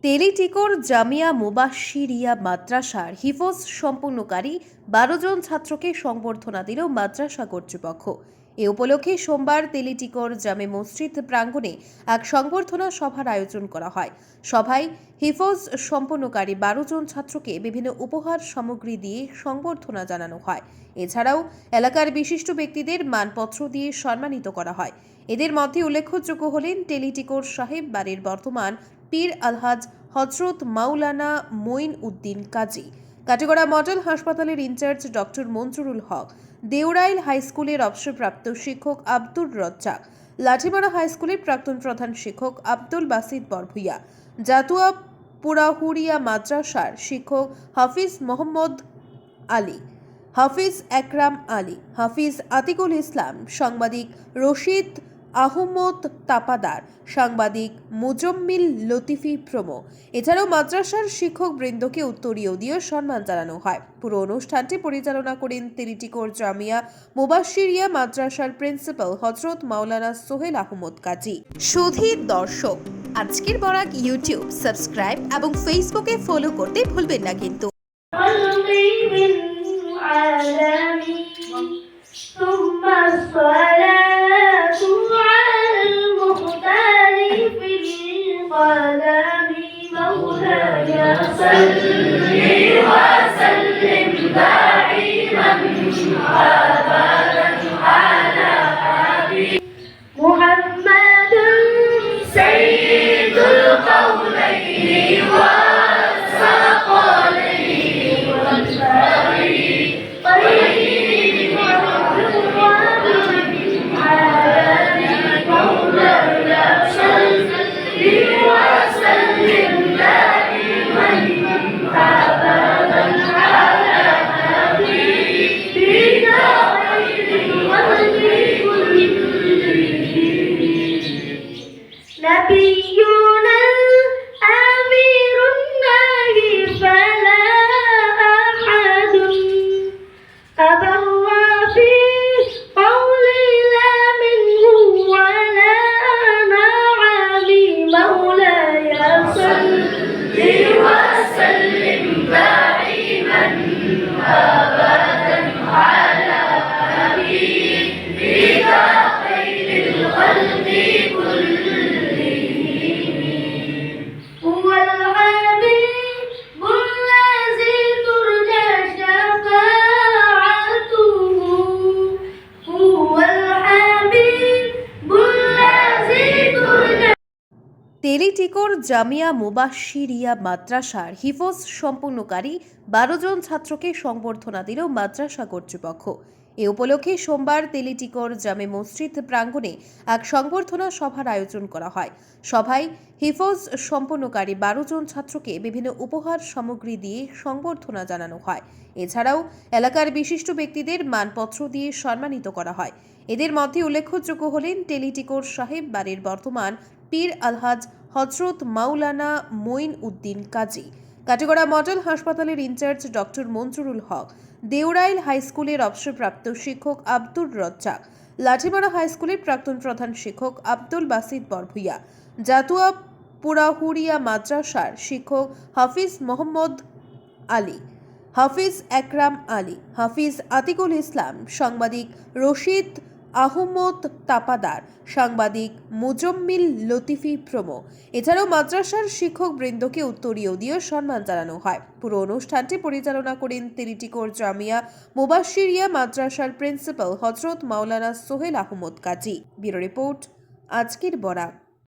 তেলিটিকোর জামিয়া মুবাশশিরিয়া মাদ্রাসার হিফজ সম্পূর্ণকারী ১২ জন ছাত্রকে সংবর্ধনা দিল মাদ্রাসা কর্তৃপক্ষ। এ উপলক্ষে সোমবার তেলিটিকোর জামে মসজিদ প্রাঙ্গণে এক সংবর্ধনা সভার আয়োজন করা হয়। সভায় হিফজ সম্পূর্ণকারী ১২ জন ছাত্রকে বিভিন্ন উপহার সামগ্রী দিয়ে সংবর্ধনা জানানো হয়। এছাড়াও এলাকার বিশিষ্ট ব্যক্তিদের মানপত্র দিয়ে সম্মানিত করা হয়। এদের মধ্যে উল্লেখযোগ্য হলেন তেলিটিকোর সাহেব বাড়ির বর্তমান পীর আলহাজ হজরত মাওলানা মঈন উদ্দিন কাজী, কাটিগড়া মডেল হাসপাতালের ইনচার্জ ডক্টর মঞ্জুরুল হক, দেউরাইল হাইস্কুলের অবসরপ্রাপ্ত শিক্ষক আব্দুর রজ্জাক, লাঠিমারা হাইস্কুলের প্রাক্তন প্রধান শিক্ষক আব্দুল বাসিত বরভুইয়া, জাতুয়া পুরাহুরিয়া মাদ্রাসার শিক্ষক হাফিজ মোহাম্মদ আলী, হাফিজ একরাম আলী, হাফিজ আতিকুল ইসলাম, সাংবাদিক রশিদ আহমদ তাপাদার, সাংবাদিক মুজম্মিল লতিফি প্রমুখ। এছাড়াও মাদ্রাসার শিক্ষক বৃন্দকে উত্তরীয় দিয়ে সম্মান জানানো হয়। পুরো অনুষ্ঠানটি পরিচালনা করেন তেলিটিকোর জামিয়া মুবাশশিরিয়া মাদ্রাসার প্রিন্সিপাল হজরত মাওলানা সোহেল আহমদ কাজী। সুধীর দর্শক, আজকের বরাক ইউটিউব সাবস্ক্রাইব এবং ফেসবুকে ফলো করতে ভুলবেন না কিন্তু। ثم الصلاة على المختار في القدم مولاي صل وسلم دائما أبدا على حبيب محمد سيد القولين والثقلين والفريقين نبينا الأمير النبي فلا أحد أبر في قول لا منه ولا نعلي مولاي صل وسلم دائما أبدا على حبيبك خير الخلق তেলিটিকোর জামিয়া মুবাশশিরিয়া মাদ্রাসার হিফজ সম্পূর্ণকারী ১২ জন ছাত্রকে সংবর্ধনা দিল মাদ্রাসা কর্তৃপক্ষ। এ উপলক্ষে সোমবার তেলিটিকোর জামে মসজিদ প্রাঙ্গণে এক সংবর্ধনা সভার আয়োজন করা হয়। সভায় হিফজ সম্পূর্ণকারী ১২ জন ছাত্রকে বিভিন্ন উপহার সামগ্রী দিয়ে সংবর্ধনা জানানো হয়। এছাড়াও এলাকার বিশিষ্ট ব্যক্তিদের মানপত্র দিয়ে সম্মানিত করা হয়। এদের মধ্যে উল্লেখযোগ্য হলেন তেলিটিকোর সাহেব বাড়ির বর্তমান পীর আলহাজ হজরত মাওলানা মঈন উদ্দিন কাজী, কাটিগড়া মডেল হাসপাতালের ইনচার্জ ডক্টর মঞ্জুরুল হক, দেউরাইল হাইস্কুলের অবসরপ্রাপ্ত শিক্ষক আব্দুর রজ্জাক, লাঠিমারা হাইস্কুলের প্রাক্তন প্রধান শিক্ষক আব্দুল বাসিত বরভুইয়া, জাতুয়া পুরাহুরিয়া মাদ্রাসার শিক্ষক হাফিজ মোহাম্মদ আলী, হাফিজ একরাম আলী, হাফিজ আতিকুল ইসলাম, সাংবাদিক রশিদ আহমদ তাপাদার, সাংবাদিক মুজম্মিল লতিফি প্রমুখ। এছাড়াও মাদ্রাসার শিক্ষক বৃন্দকে উত্তরীয় দিয়ে সম্মান জানানো হয়। পুরো অনুষ্ঠানটি পরিচালনা করেন তেলিটিকোর জামিয়া মুবাশশিরিয়া মাদ্রাসার প্রিন্সিপাল হজরত মাওলানা সোহেল আহমদ কাজী। ব্যুরো রিপোর্ট, আজকের বরাক।